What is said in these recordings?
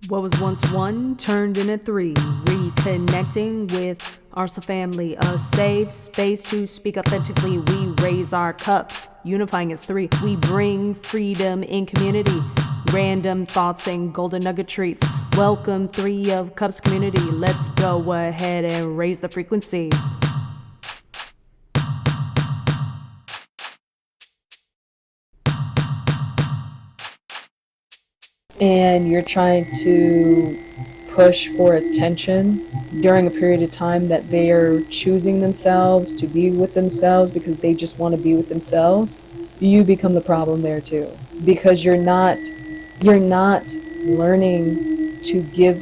What was once one turned into three. Reconnecting with our family. A safe space to speak authentically. We raise our cups, unifying as three. We bring freedom in community. Random thoughts and golden nugget treats. Welcome, Three of Cups community. Let's go ahead and raise the frequency. And you're trying to push for attention during a period of time that they are choosing themselves to be with themselves because they just want to be with themselves, you become the problem there too, because you're not learning to give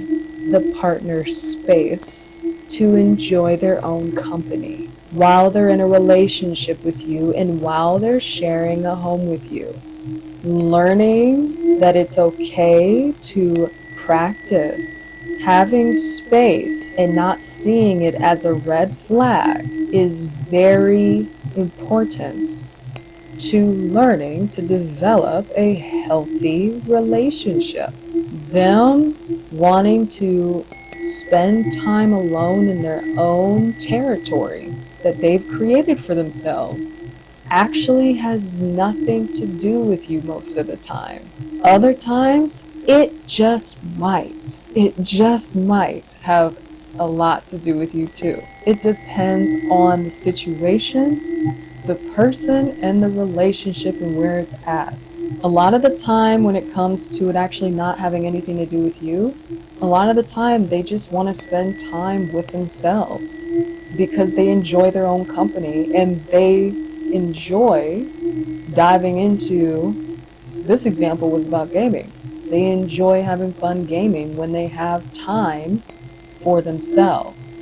the partner space to enjoy their own company while they're in a relationship with you and while they're sharing a home with you. Learning that it's okay to practice having space and not seeing it as a red flag is very important to learning to develop a healthy relationship. Them wanting to spend time alone in their own territory that they've created for themselves actually has nothing to do with you most of the time. Other times, it just might. It just might have a lot to do with you too. It depends on the situation, the person, and the relationship and where it's at. A lot of the time when it comes to it actually not having anything to do with you, a lot of the time they just want to spend time with themselves because they enjoy their own company and they enjoy diving into, this example was about gaming. They enjoy having fun gaming when they have time for themselves.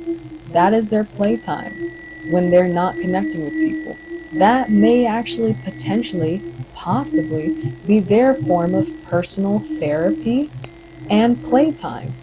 That is their playtime when they're not connecting with people. That may actually potentially, possibly be their form of personal therapy and playtime.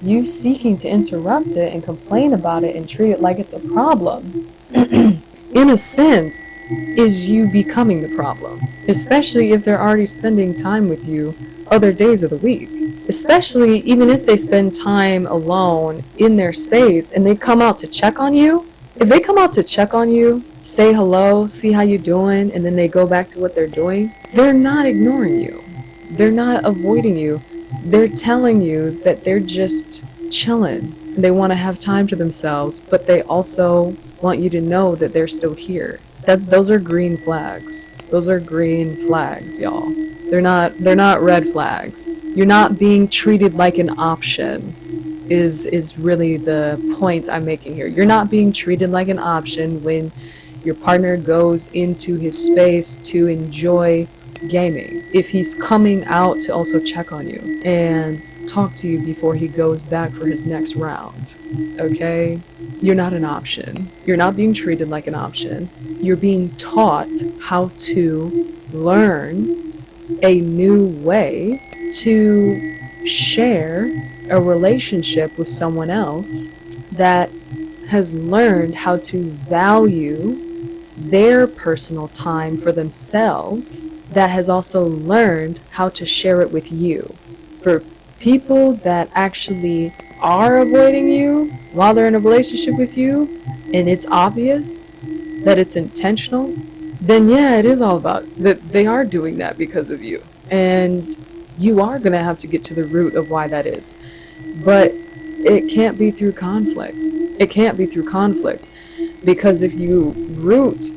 You seeking to interrupt it and complain about it and treat it like it's a problem in a sense, is you becoming the problem, especially if they're already spending time with you other days of the week. Especially even if they spend time alone in their space and they come out to check on you. If they come out to check on you, say hello, see how you're doing, and then they go back to what they're doing, they're not ignoring you. They're not avoiding you. They're telling you that they're just chilling. They want to have time to themselves, but they also want you to know that they're still here. Those are green flags. Those are green flags, y'all. They're not red flags. You're not being treated like an option is really the point I'm making here. You're not being treated like an option when your partner goes into his space to enjoy gaming. If he's coming out to also check on you and talk to you before he goes back for his next round, okay? You're not an option. You're not being treated like an option. You're being taught how to learn a new way to share a relationship with someone else that has learned how to value their personal time for themselves, that has also learned how to share it with you. For people that actually are avoiding you while they're in a relationship with you, and it's obvious that it's intentional, then yeah, it is all about that. They are doing that because of you. And you are going to have to get to the root of why that is. But it can't be through conflict. It can't be through conflict. Because if you root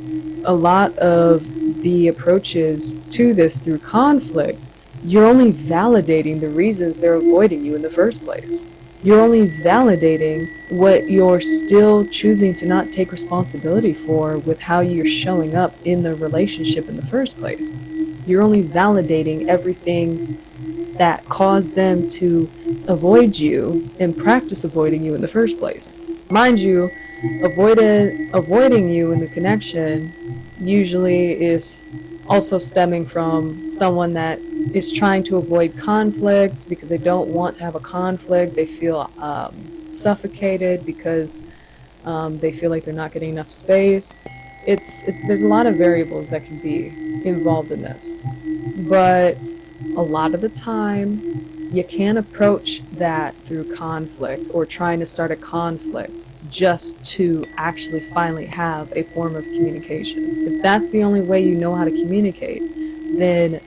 a lot of the approaches to this through conflict, you're only validating the reasons they're avoiding you in the first place. You're only validating what you're still choosing to not take responsibility for with how you're showing up in the relationship in the first place. You're only validating everything that caused them to avoid you and practice avoiding you in the first place. Mind you, avoiding you in the connection usually is also stemming from someone that is trying to avoid conflict because they don't want to have a conflict. They feel suffocated because they feel like they're not getting enough space. There's a lot of variables that can be involved in this, but a lot of the time You can't approach that through conflict or trying to start a conflict just to actually finally have a form of communication. If that's the only way you know how to communicate, then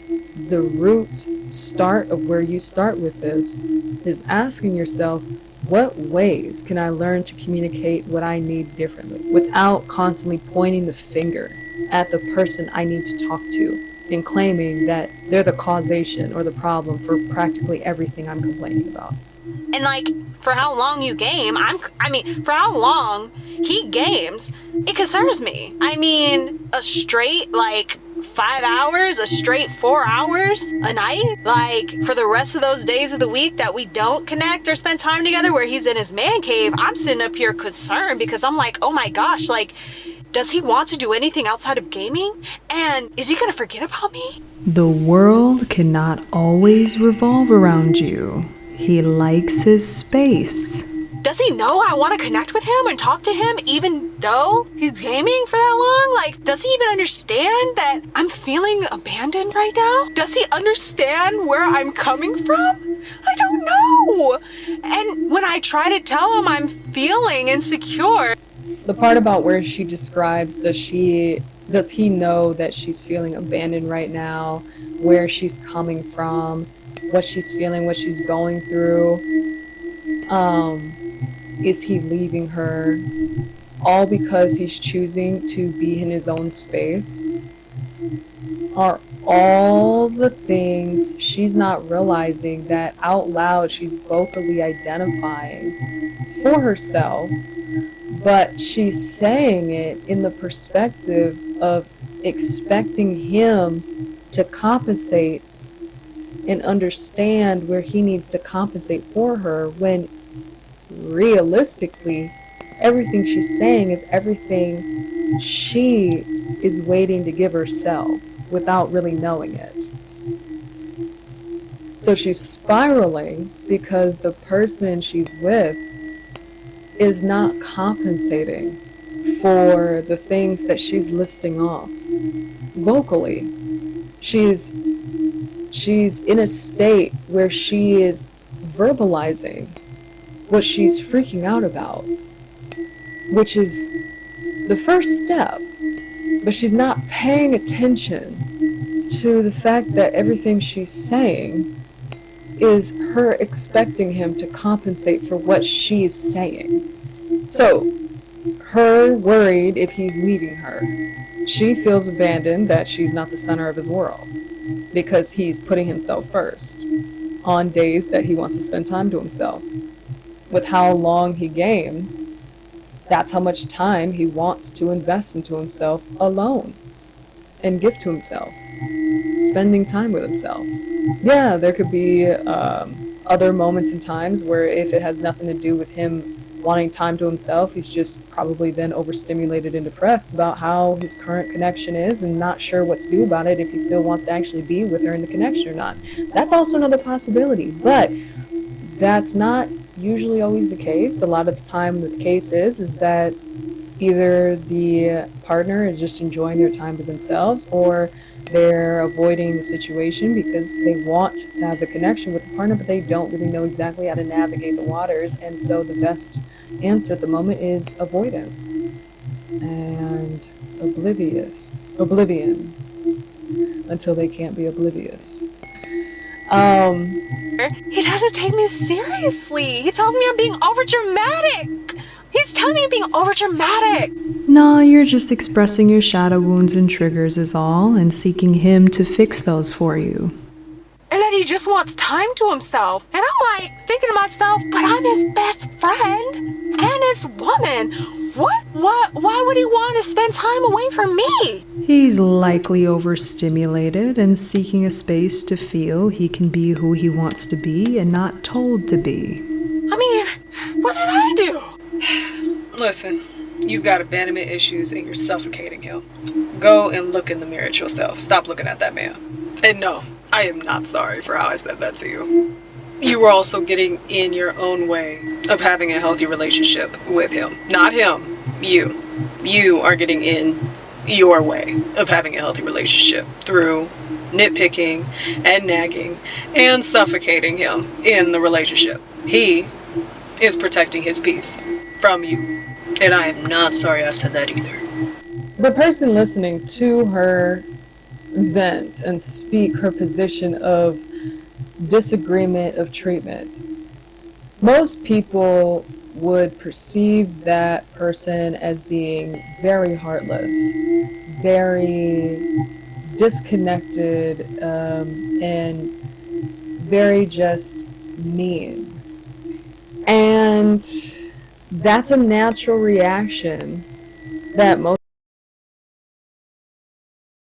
the root start of where you start with this is asking yourself, what ways can I learn to communicate what I need differently without constantly pointing the finger at the person I need to talk to and claiming that they're the causation or the problem for practically everything I'm complaining about. And like, for how long you game, for how long he games, it concerns me. I mean, a straight, 5 hours, a straight 4 hours a night, for the rest of those days of the week that we don't connect or spend time together where he's in his man cave, I'm sitting up here concerned because I'm like, oh my gosh, does he want to do anything outside of gaming? And is he gonna forget about me? The world cannot always revolve around you. He likes his space. Does he know I want to connect with him and talk to him even though he's gaming for that long? Does he even understand that I'm feeling abandoned right now? Does he understand where I'm coming from? I don't know. And when I try to tell him I'm feeling insecure. The part about where she describes, does he know that she's feeling abandoned right now, where she's coming from, what she's feeling, what she's going through, is he leaving her, all because he's choosing to be in his own space, are all the things she's not realizing that out loud she's vocally identifying for herself, but she's saying it in the perspective of expecting him to compensate and understand where he needs to compensate for her, when realistically everything she's saying is everything she is waiting to give herself without really knowing it. So she's spiraling because the person she's with is not compensating for the things that she's listing off vocally. She's in a state where she is verbalizing what she's freaking out about, which is the first step, but she's not paying attention to the fact that everything she's saying is her expecting him to compensate for what she's saying. So, her worried if he's leaving her. She feels abandoned that she's not the center of his world because he's putting himself first on days that he wants to spend time to himself. With how long he games, that's how much time he wants to invest into himself alone and give to himself, spending time with himself. Yeah, there could be other moments and times where if it has nothing to do with him wanting time to himself, he's just probably then overstimulated and depressed about how his current connection is and not sure what to do about it, if he still wants to actually be with her in the connection or not. That's also another possibility, but that's not usually always the case. A lot of the time the case is that either the partner is just enjoying their time with themselves, or they're avoiding the situation because they want to have the connection with the partner, but they don't really know exactly how to navigate the waters. And so the best answer at the moment is avoidance and oblivion until they can't be oblivious. He doesn't take me seriously. He tells me I'm being overdramatic. He's telling me I'm being overdramatic. Nah, you're just expressing your shadow wounds and triggers is all, and seeking him to fix those for you. And that he just wants time to himself. And I'm thinking to myself, but I'm his best friend and his woman. Why would he want to spend time away from me? He's likely overstimulated and seeking a space to feel he can be who he wants to be and not told to be. I mean, what did I do? Listen, you've got abandonment issues and you're suffocating him. Go and look in the mirror at yourself. Stop looking at that man. And no, I am not sorry for how I said that to you. You were also getting in your own way of having a healthy relationship with him. Not him, you. You are getting in your way of having a healthy relationship through nitpicking and nagging and suffocating him in the relationship. He is protecting his peace from you. And I am not sorry I said that either. The person listening to her vent and speak her position of disagreement of treatment, most people would perceive that person as being very heartless, very disconnected, and very just mean. And that's a natural reaction that most